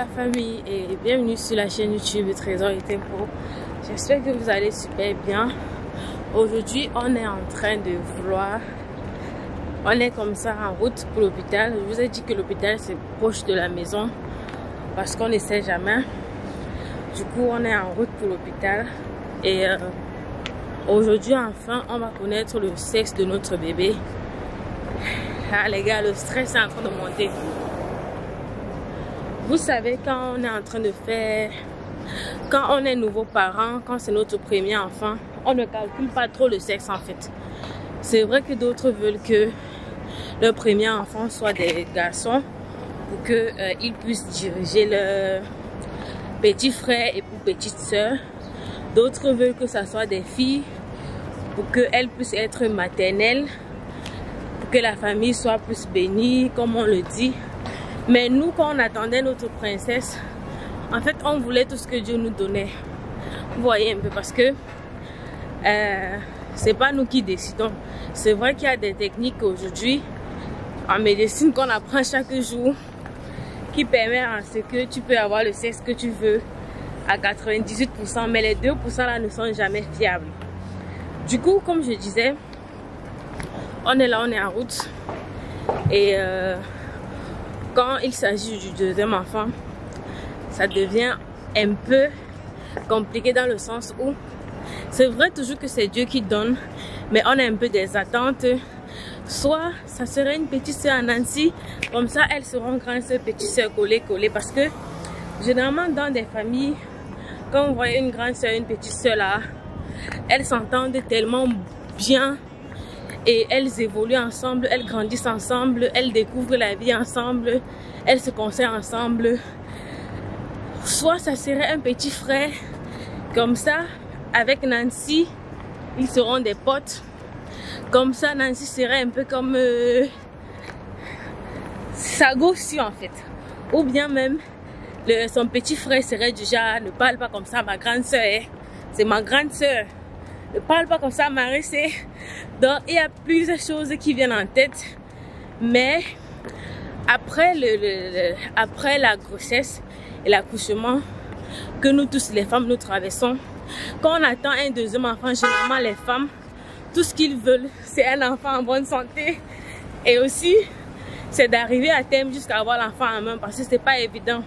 La famille et bienvenue sur la chaîne YouTube Trésor et Tempo. J'espère que vous allez super bien. Aujourd'hui on est en train de vouloir, on est comme ça en route pour l'hôpital. Je vous ai dit que l'hôpital c'est proche de la maison parce qu'on ne sait jamais. Du coup on est en route pour l'hôpital et aujourd'hui enfin on va connaître le sexe de notre bébé. Ah les gars, le stress est en train de monter. Vous savez, quand on est en train de faire, quand on est nouveau parent, quand c'est notre premier enfant, on ne calcule pas trop le sexe en fait. C'est vrai que d'autres veulent que leur premier enfant soit des garçons pour qu'ils puissent diriger leur petit frère et pour petite soeur. D'autres veulent que ça soit des filles pour qu'elles puissent être maternelles, pour que la famille soit plus bénie, comme on le dit. Mais nous, quand on attendait notre princesse, en fait, on voulait tout ce que Dieu nous donnait. Vous voyez un peu, parce que c'est pas nous qui décidons. C'est vrai qu'il y a des techniques aujourd'hui en médecine qu'on apprend chaque jour qui permet à ce que tu peux avoir le sexe que tu veux à 98%, mais les 2% là ne sont jamais fiables. Du coup, comme je disais, on est là, on est en route et quand il s'agit du deuxième enfant, ça devient un peu compliqué dans le sens où c'est vrai toujours que c'est Dieu qui donne, mais on a un peu des attentes. Soit ça serait une petite soeur à Nancy, comme ça elles seront grande soeur, petite soeur collées, parce que généralement dans des familles, quand on voit une grande soeur et une petite soeur là, elles s'entendent tellement bien. Et elles évoluent ensemble, elles grandissent ensemble, elles découvrent la vie ensemble, elles se conseillent ensemble. Soit ça serait un petit frère, comme ça, avec Nancy, ils seront des potes. Comme ça, Nancy serait un peu comme sa gosse en fait. Ou bien même, son petit frère serait du genre, ne parle pas comme ça, ma grande soeur, c'est ma grande soeur. Ne parle pas comme ça, Marie, c'est... Donc, il y a plusieurs choses qui viennent en tête. Mais, après, après la grossesse et l'accouchement, que nous tous, les femmes, nous traversons, quand on attend un deuxième enfant, généralement, les femmes, tout ce qu'ils veulent, c'est un enfant en bonne santé. Et aussi, c'est d'arriver à terme jusqu'à avoir l'enfant en main, parce que c'est pas évident.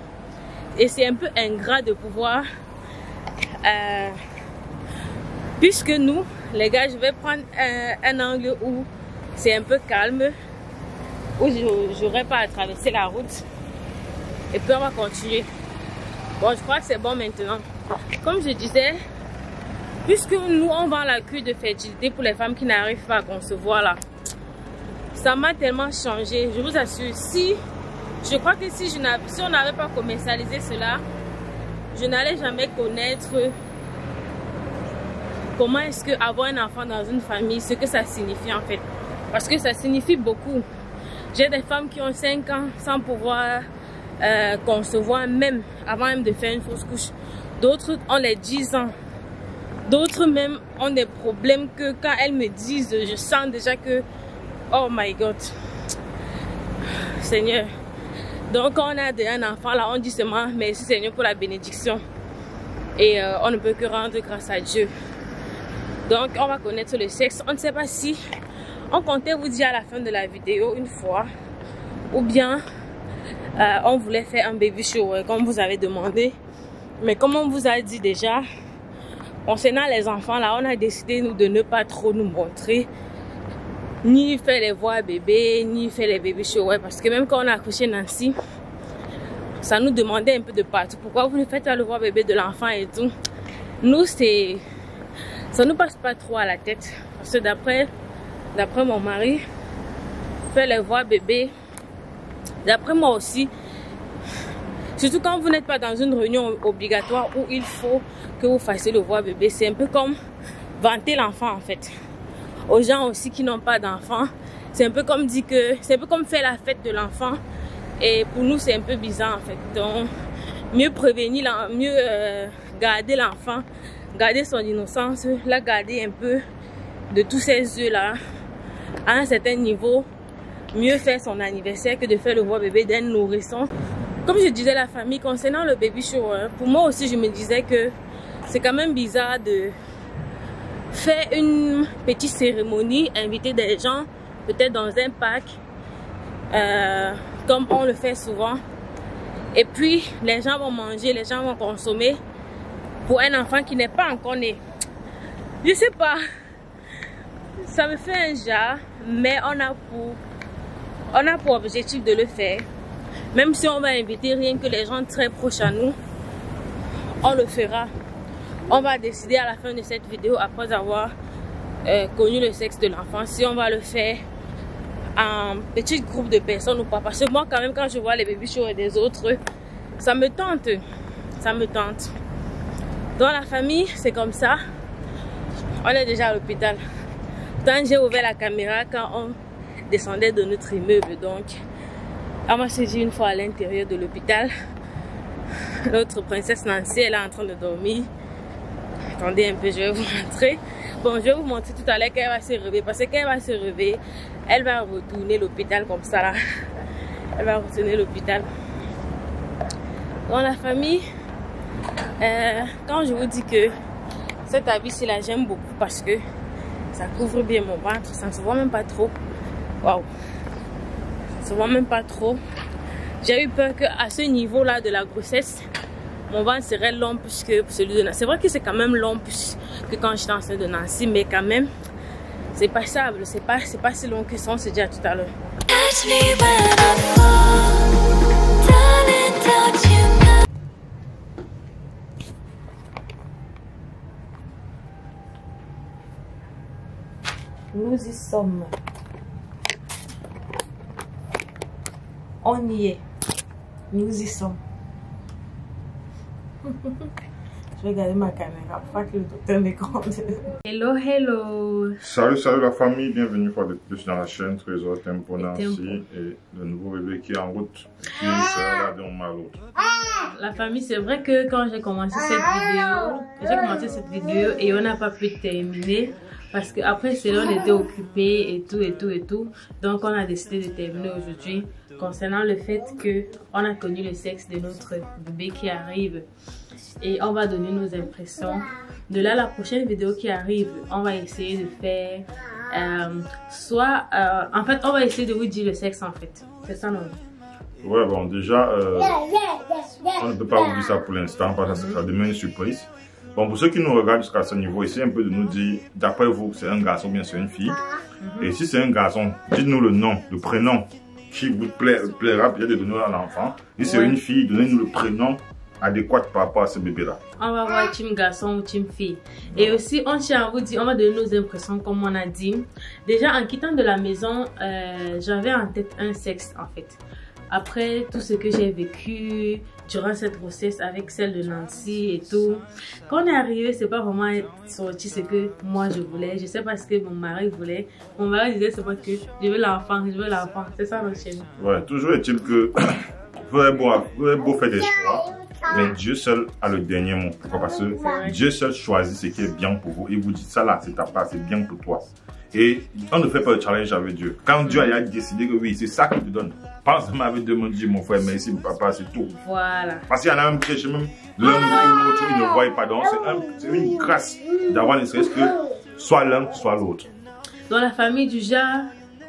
Et c'est un peu ingrat de pouvoir... Puisque nous, les gars, je vais prendre un angle où c'est un peu calme, où je n'aurai pas à traverser la route. Et puis on va continuer. Bon, je crois que c'est bon maintenant. Comme je disais, puisque nous, on vend la cure de fertilité pour les femmes qui n'arrivent pas à concevoir là, ça m'a tellement changé. Je vous assure, je crois que si on n'avait pas commercialisé cela, je n'allais jamais connaître... Comment est-ce que avoir un enfant dans une famille, ce que ça signifie en fait. Parce que ça signifie beaucoup. J'ai des femmes qui ont 5 ans sans pouvoir concevoir même, avant même de faire une fausse couche. D'autres ont les 10 ans. D'autres même ont des problèmes que quand elles me disent, je sens déjà que, oh my God, Seigneur. Donc quand on a un enfant là, on dit seulement merci Seigneur pour la bénédiction. Et on ne peut que rendre grâce à Dieu. Donc on va connaître le sexe. On ne sait pas si on comptait vous dire à la fin de la vidéo une fois, ou bien on voulait faire un baby shower comme vous avez demandé. Mais comme on vous a dit déjà, concernant les enfants là, on a décidé nous de ne pas trop nous montrer, ni faire les voix bébés, ni faire les baby showers, parce que même quand on a accouché Nancy, ça nous demandait un peu de partout. Pourquoi vous ne faites pas le voix bébé de l'enfant et tout? Nous ça nous passe pas trop à la tête, parce que d'après mon mari, faire les voix bébé, d'après moi aussi, surtout quand vous n'êtes pas dans une réunion obligatoire où il faut que vous fassiez le voix bébé, c'est un peu comme vanter l'enfant en fait. Aux gens aussi qui n'ont pas d'enfant, c'est un peu comme dire que c'est un peu comme faire la fête de l'enfant, et pour nous c'est un peu bizarre en fait. Donc mieux prévenir, mieux garder l'enfant, garder son innocence, la garder un peu de tous ces yeux là à un certain niveau, mieux faire son anniversaire que de faire le voix bébé d'un nourrisson Comme je disais, la famille, concernant le baby shower, pour moi aussi, je me disais que c'est quand même bizarre de faire une petite cérémonie, inviter des gens, peut-être dans un parc, comme on le fait souvent. Et puis, les gens vont manger, les gens vont consommer pour un enfant qui n'est pas encore né. Je sais pas, ça me fait un genre, mais on a pour objectif de le faire. Même si on va inviter rien que les gens très proches à nous, on le fera. On va décider à la fin de cette vidéo, après avoir connu le sexe de l'enfant, si on va le faire en petit groupe de personnes ou pas. Parce que moi, quand même, quand je vois les baby showers des autres, ça me tente. Ça me tente. Dans la famille, c'est comme ça. On est déjà à l'hôpital. Quand j'ai ouvert la caméra, quand on descendait de notre immeuble, donc on m'a saisi une fois à l'intérieur de l'hôpital. Notre princesse Nancy, elle est en train de dormir. Attendez un peu, je vais vous montrer. Bon, je vais vous montrer tout à l'heure qu'elle va se réveiller. Parce que quand elle va se réveiller, elle va retourner l'hôpital comme ça là. Elle va retourner l'hôpital. Dans la famille, quand je vous dis que cet habit-ci là, j'aime beaucoup parce que ça couvre bien mon ventre. Ça ne se voit même pas trop. Waouh! Ça ne se voit même pas trop. J'ai eu peur qu'à ce niveau là de la grossesse, mon ventre serait long plus que celui de Nancy. C'est vrai que c'est quand même long plus que quand j'étais enceinte de Nancy, mais quand même, c'est passable. C'est pas si long que ça, on se dit à tout à l'heure. Nous y sommes. On y est. Nous y sommes. Je vais garder ma caméra pour pas que le docteur m'écoute. Hello, hello. Salut la famille, bienvenue une fois de plus dans la chaîne Trésor Tempo Nancy et le nouveau bébé qui est en route et qui sera là d'un mal l'autre. La famille, c'est vrai que quand j'ai commencé cette vidéo, et on n'a pas pu terminer parce qu'après cela on était occupé et tout. Donc on a décidé de terminer aujourd'hui concernant le fait que on a connu le sexe de notre bébé qui arrive. Et on va donner nos impressions. De là, la prochaine vidéo qui arrive, on va essayer de faire en fait, on va essayer de vous dire le sexe en fait. C'est ça, non? Ouais, bon, déjà, on ne peut pas vous dire ça pour l'instant parce que ça demande une surprise. Bon, pour ceux qui nous regardent jusqu'à ce niveau, essayez un peu de nous dire, d'après vous, c'est un garçon ou bien c'est une fille. Et si c'est un garçon, dites-nous le nom, le prénom qui vous plaira peut-être de donner à l'enfant. Si c'est une fille, donnez-nous le prénom adéquat par rapport à ce bébé-là. On va voir team garçon ou team fille. Et aussi, on tient à vous dire, on va donner nos impressions comme on a dit. Déjà, en quittant de la maison, j'avais en tête un sexe en fait. Après tout ce que j'ai vécu durant cette grossesse avec celle de Nancy et tout, quand on est arrivé, c'est pas vraiment sorti ce que moi je voulais. Je sais pas ce que mon mari voulait. Mon mari disait c'est pas que je veux l'enfant, je veux l'enfant. C'est ça notre chaîne. Ouais, toujours est-il que vous avez beau faire des choix, mais Dieu seul a le dernier mot. Pourquoi? Parce que Dieu seul choisit ce qui est bien pour vous et vous dit ça là, c'est ta part, c'est bien pour toi. Et on ne fait pas le challenge avec Dieu. Quand Dieu a décidé que oui, c'est ça qu'il te donne. Pense m'avait demandé, mon frère, merci, mon papa, c'est tout. Voilà. Parce qu'il y en a même qui, même l'un ou l'autre, ils ne voient pas. Donc, c'est une grâce d'avoir ne serait-ce que soit l'un, soit l'autre. Dans la famille du genre,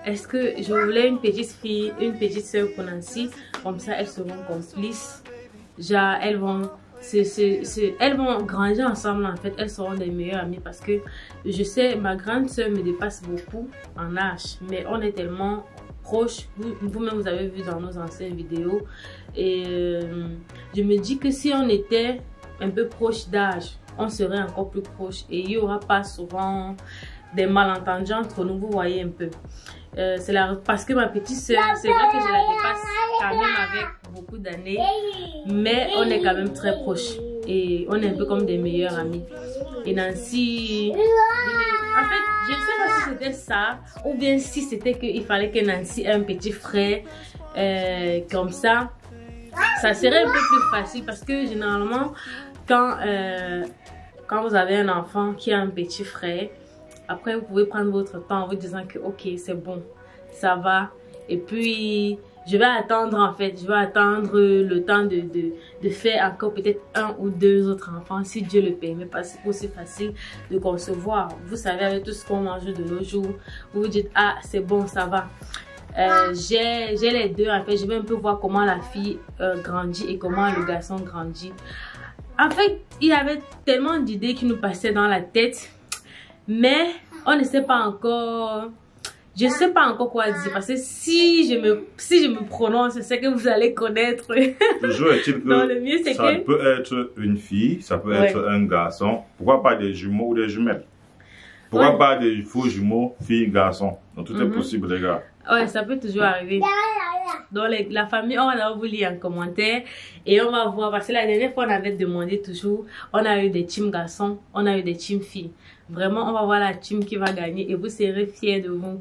est-ce que je voulais une petite fille, une petite soeur pour Nancy, comme ça elles seront complices. Genre, elles vont grandir ensemble en fait, elles seront des meilleures amies parce que je sais, ma grande soeur me dépasse beaucoup en âge, mais on est tellement proches, vous-même vous avez vu dans nos anciennes vidéos, et je me dis que si on était un peu proche d'âge, on serait encore plus proche et il n'y aura pas souvent des malentendus entre nous, vous voyez un peu. Parce que ma petite soeur, c'est vrai que je la dépasse quand même avec beaucoup d'années, mais on est quand même très proches et on est un peu comme des meilleurs amis. Et Nancy, en fait, je ne sais pas si c'était ça ou bien si c'était qu'il fallait que Nancy ait un petit frère comme ça. Ça serait un peu plus facile parce que généralement, quand vous avez un enfant qui a un petit frère, après vous pouvez prendre votre temps en vous disant que ok, c'est bon, ça va. Et puis je vais attendre en fait, je vais attendre le temps de faire encore peut-être 1 ou 2 autres enfants si Dieu le permet, parce que c'est aussi facile de concevoir. Vous savez, avec tout ce qu'on mange de nos jours, vous vous dites ah c'est bon, ça va. J'ai les deux en fait, je vais un peu voir comment la fille grandit et comment le garçon grandit. En fait, il y avait tellement d'idées qui nous passaient dans la tête, mais on ne sait pas encore. Je ne sais pas encore quoi dire, parce que si je me prononce, c'est que vous allez connaître. Toujours est-il que non, le mieux, ça peut être une fille, ça peut être un garçon. Pourquoi pas des jumeaux ou des jumelles? Pourquoi pas des faux jumeaux, filles, garçons? Donc tout est possible, les gars. Ouais, ça peut toujours arriver. Donc la famille, on va vous lire en commentaire et on va voir, parce que la dernière fois on avait demandé toujours, on a eu des teams garçons, on a eu des teams filles. Vraiment, on va voir la team qui va gagner et vous serez fiers de vous.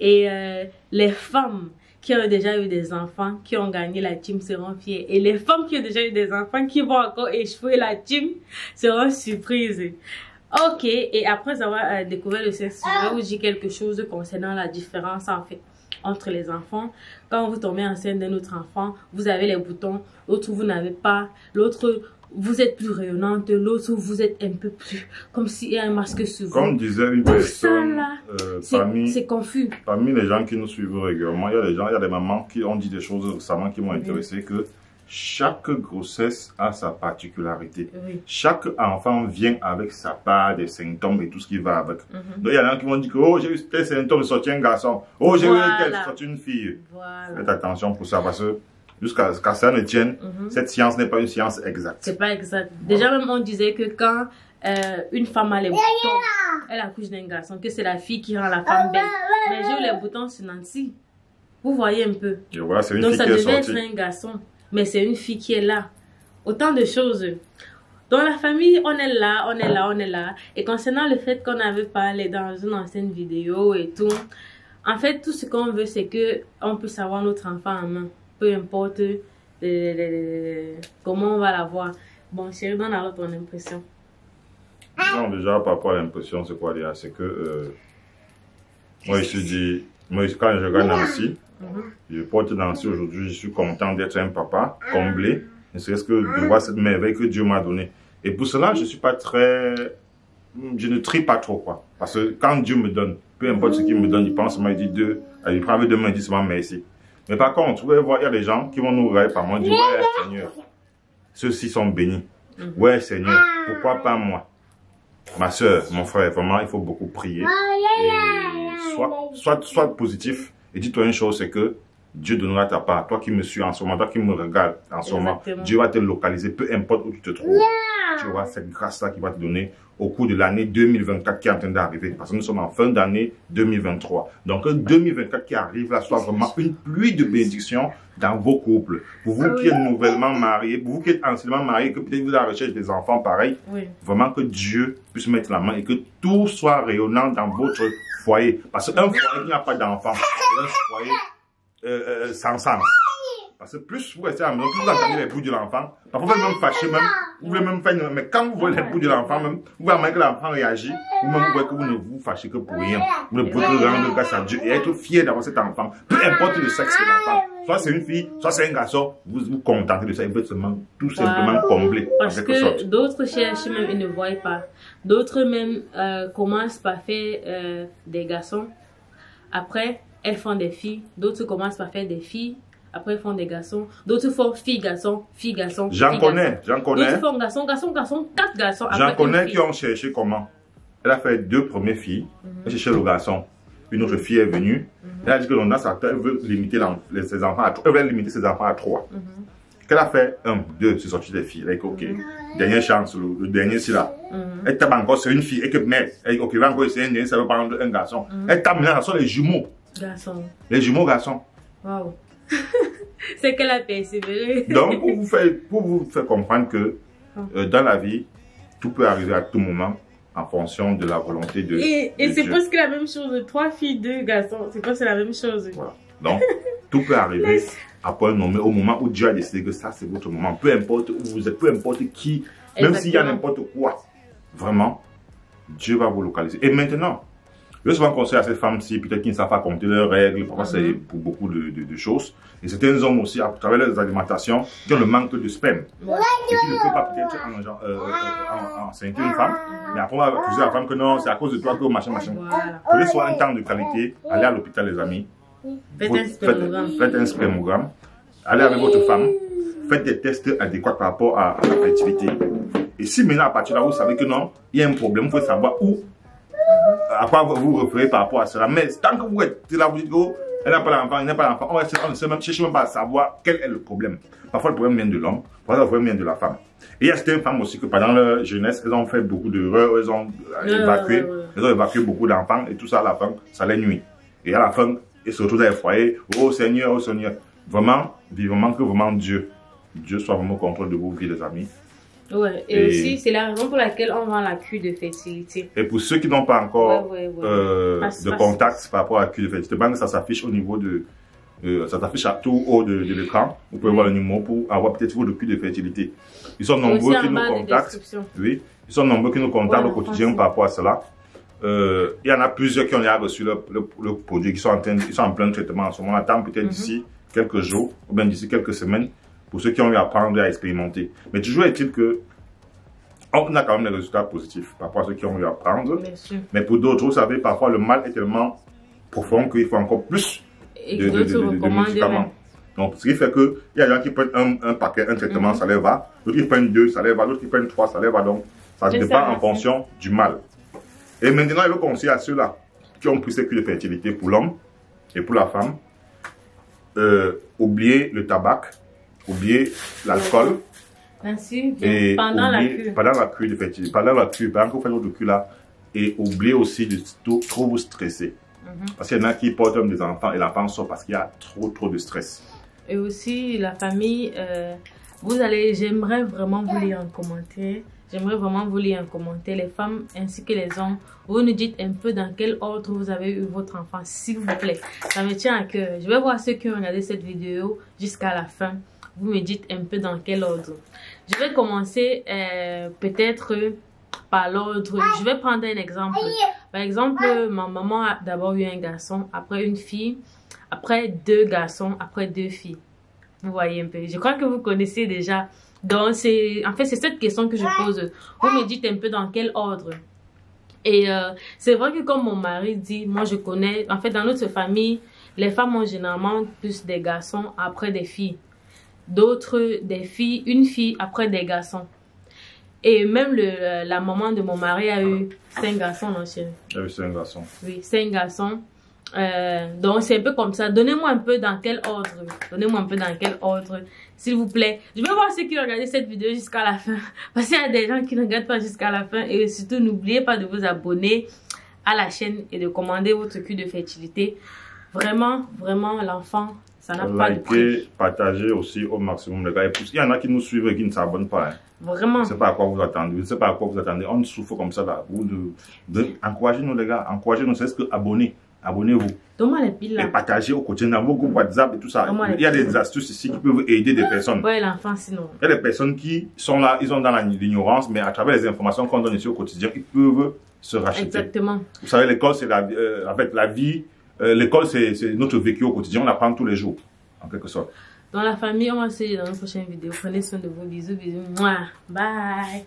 Et les femmes qui ont déjà eu des enfants, qui ont gagné la team, seront fiers. Et les femmes qui ont déjà eu des enfants, qui vont encore échouer la team, seront surprises. Ok, et après avoir découvert le sexe, je vais vous dire quelque chose concernant la différence en fait entre les enfants. Quand vous tombez enceinte d'un autre enfant, vous avez les boutons, l'autre vous n'avez pas, l'autre vous êtes plus rayonnante, l'autre vous êtes un peu plus comme s'il y a un masque sur vous. Comme disait une personne, c'est confus. Parmi les gens qui nous suivent régulièrement, il y a des mamans qui ont dit des choses récemment qui m'ont intéressé, que chaque grossesse a sa particularité. Chaque enfant vient avec sa part des symptômes et tout ce qui va avec. Donc il y en a qui vont dire que oh, j'ai eu tel symptôme, sorti un garçon. Oh, j'ai eu tel, sorti une fille. Faites attention pour ça, parce que jusqu'à ce que ça ne tienne, cette science n'est pas une science exacte. C'est pas exact. Déjà même on disait que quand une femme a les boutons, elle accouche d'un garçon, que c'est la fille qui rend la femme belle. Mais j'ai eu les boutons sur Nancy. Vous voyez un peu. Et voilà, c'est une donc fille ça qui est devait sortie. être un garçon. Mais c'est une fille qui est là. Autant de choses. Dans la famille, on est là, on est là, on est là. Et concernant le fait qu'on avait parlé dans une ancienne vidéo et tout, en fait, tout ce qu'on veut, c'est que on puisse avoir notre enfant en main. Peu importe comment on va l'avoir. Bon, chérie, donne alors ton impression. Non, déjà, par rapport à l'impression, c'est quoi déjà? C'est que moi, je suis dit, moi, quand je regarde Nancy, je porte Nancy aujourd'hui, je suis content d'être un papa comblé. Ne serait-ce que de voir cette merveille que Dieu m'a donnée. Et pour cela, je suis pas très... Je ne trie pas trop, quoi. Parce que quand Dieu me donne, peu importe ce qu'il me donne, il pense, il dit deux, il prend avec deux mains, il dit seulement merci. Mais par contre, vous pouvez voir, il y a des gens qui vont nous regarder par moi, dire, ouais, Seigneur, ceux-ci sont bénis. Ouais, Seigneur, pourquoi pas moi? Ma soeur, mon frère, vraiment, il faut beaucoup prier. Et soit positif. Et dis-toi une chose, c'est que Dieu donnera ta part. Toi qui me suis en ce moment, toi qui me regardes en ce moment, Dieu va te localiser, peu importe où tu te trouves. Tu auras cette grâce-là qui va te donner au cours de l'année 2024 qui est en train d'arriver. Parce que nous sommes en fin d'année 2023. Donc 2024 qui arrive là soit vraiment une pluie de bénédictions dans vos couples. Pour vous qui êtes nouvellement mariés, pour vous qui êtes anciennement mariés, que peut-être vous êtes à la recherche des enfants pareils, vraiment que Dieu puisse mettre la main et que tout soit rayonnant dans votre foyer. Parce qu'un foyer qui n'a pas d'enfants, c'est un foyer sans sens. Parce que plus vous restez à la maison, plus vous entendez les bruits de l'enfant. Parfois vous pouvez même fâcher, même, vous voulez même faire mais quand vous voyez les bruits de l'enfant, même, vous voyez que l'enfant réagit, ou même vous voyez que vous ne vous fâchez que pour rien. Vous ne pouvez que rendre grâce à Dieu et être fier d'avoir cet enfant. Peu importe le sexe de l'enfant. Soit c'est une fille, soit c'est un garçon, vous vous contentez de ça, et vous êtes tout simplement comblé. Parce que d'autres cherchent même, ils ne voient pas. D'autres même commencent par faire des garçons. Après, elles font des filles. D'autres commencent par faire des filles. Après, ils font des garçons. D'autres font filles, garçons, filles, garçons. J'en connais. D'autres font garçons, garçons, garçons, 4 garçons. J'en connais qui ont cherché comment. Elle a fait 2 premières filles. Elle cherchait le garçon. Une autre fille est venue. Elle a dit que l'on a sa tête, elle veut limiter ses enfants à 3. Elle veut limiter ses enfants à 3. Qu'elle a fait 1, 2, c'est sorti des filles. Elle a dit ok. Dernière chance, le dernier c'est là. Elle tape encore sur une fille. Et que mais, elle dit ok, va encore essayer un dernier, ça va prendre un garçon. Elle tape maintenant sur les jumeaux. Garçons. Les jumeaux garçons. Waouh. C'est qu'elle a persévéré. Donc, pour vous faire comprendre que dans la vie, tout peut arriver à tout moment en fonction de la volonté de Dieu. Et c'est presque la même chose. 3 filles, 2 garçons. C'est presque la même chose. Voilà. Donc, tout peut arriver à point nommé au moment où Dieu a décidé que ça, c'est votre moment. Peu importe où vous êtes, peu importe qui, même s'il y a n'importe quoi. Vraiment, Dieu va vous localiser. Et maintenant, Je souvent conseille à ces femmes-ci, peut-être qu'ils ne savent pas compter leurs règles, parfois c'est pour beaucoup de choses. Et certains hommes aussi, à travers leurs alimentations, qui ont le manque de sperme. Et qui ne peuvent pas peut-être enceinte une femme, mais après on va accuser la femme que non, c'est à cause de toi que machin. Prenez soit un temps de qualité, allez à l'hôpital les amis, faites un spermogramme, allez avec votre femme, faites des tests adéquats par rapport à la fertilité. Et si maintenant à partir de là vous savez que non, il y a un problème, vous pouvez savoir où, à quoi vous vous référez par rapport à cela. Mais tant que vous êtes là, vous dites oh, elle n'a pas l'enfant, il n'a pas l'enfant, on ne sait même, cherche même pas à savoir quel est le problème. Parfois le problème vient de l'homme, parfois le problème vient de la femme. Et il y a certaines femmes aussi que pendant leur jeunesse, elles ont fait beaucoup d'erreurs, elles ont évacué beaucoup d'enfants et tout ça à la fin, ça les nuit. Et à la fin, ils se retrouvent dans les foyers, oh Seigneur, vraiment, vivement que vraiment Dieu soit vraiment au contrôle de vos vies les amis. Ouais, et aussi c'est la raison pour laquelle on vend la cure de fertilité. Et pour ceux qui n'ont pas encore de contact par rapport à la cure de fertilité, ça s'affiche au niveau de... ça s'affiche à tout haut de l'écran. Vous pouvez voir le numéro pour avoir peut-être votre cure de fertilité. Ils sont nombreux qui nous contactent. Oui, ils sont nombreux qui nous contactent au quotidien par rapport à cela. Il y en a plusieurs qui ont déjà reçu le produit, qui sont en plein traitement en ce moment. On attend peut-être d'ici quelques jours ou bien d'ici quelques semaines. Pour ceux qui ont eu à apprendre et à expérimenter. Mais toujours est-il que on a quand même des résultats positifs par rapport à ceux qui ont eu à apprendre. Mais pour d'autres, vous savez, parfois le mal est tellement profond qu'il faut encore plus de médicaments. Donc, ce qui fait que il y a des gens qui prennent un paquet, un traitement, ça les va. D'autres qui prennent 2, ça les va. D'autres qui prennent 3, ça les va. Donc, ça dépend en fonction du mal. Et maintenant, il veut conseiller à ceux-là qui ont pris ces cures de fertilité pour l'homme et pour la femme, oubliez le tabac. Oubliez l'alcool. Et pendant la cure de fertilité, pendant que vous faites votre cure là, et oubliez aussi de trop vous stresser. Parce qu'il y en a qui portent des enfants et l'enfant sort parce qu'il y a trop de stress. Et aussi la famille, j'aimerais vraiment vous lire en commentaire. J'aimerais vraiment vous lire en commentaire, les femmes ainsi que les hommes. Vous nous dites un peu dans quel ordre vous avez eu votre enfant, s'il vous plaît. Ça me tient à cœur. Je vais voir ceux qui ont regardé cette vidéo jusqu'à la fin. Vous me dites un peu dans quel ordre. Je vais commencer peut-être par l'ordre. Je vais prendre un exemple. Par exemple, ma maman a d'abord eu un garçon, après une fille, après 2 garçons, après 2 filles. Vous voyez un peu. Je crois que vous connaissez déjà. Donc, en fait, c'est cette question que je pose. Vous me dites un peu dans quel ordre. Et c'est vrai que comme mon mari dit, moi je connais, en fait dans notre famille, les femmes ont généralement plus des garçons après des filles. D'autres des filles, une fille après des garçons. Et même la maman de mon mari a eu 5 garçons, non chérie? Elle a eu 5 garçons. Oui, 5 garçons. Donc c'est un peu comme ça. Donnez-moi un peu dans quel ordre. Donnez-moi un peu dans quel ordre, s'il vous plaît. Je vais voir ceux qui ont regardé cette vidéo jusqu'à la fin. Parce qu'il y a des gens qui ne regardent pas jusqu'à la fin. Et surtout, n'oubliez pas de vous abonner à la chaîne et de commander votre cure de fertilité. Vraiment, vraiment, l'enfant, ça n'a pas de prix. Partagez aussi au maximum les gars. Il y en a qui nous suivent et qui ne s'abonnent pas. Hein. Vraiment. Je ne sais pas à quoi vous attendez. Je ne sais pas à quoi vous attendez. On souffre comme ça là. Encouragez-nous les gars. Encouragez-nous. C'est ce que abonnez. Abonnez-vous. Donne-moi les piles là. Et partagez au quotidien dans vos groupes WhatsApp et tout ça. Il y a des astuces ici qui peuvent aider des personnes. Ouais, l'enfant sinon. Il y a des personnes qui sont là, ils sont dans l'ignorance, mais à travers les informations qu'on donne ici au quotidien, ils peuvent se racheter. Exactement. Vous savez, l'école, c'est la vie. L'école, c'est notre vécu au quotidien. On apprend tous les jours, en quelque sorte. Dans la famille, on va se dire dans une prochaine vidéo. Prenez soin de vous. Bisous, bisous. Mouah. Bye.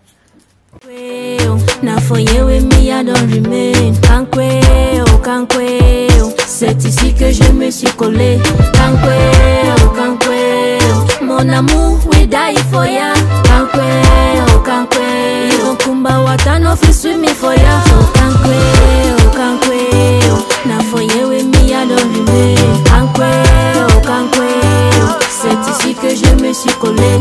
C'est ici que je me suis collé. Mon amour, we die for ya. Kumba watano fi swimi for ya. Na for you with me, I don't remain. C'est ici que je me suis collé.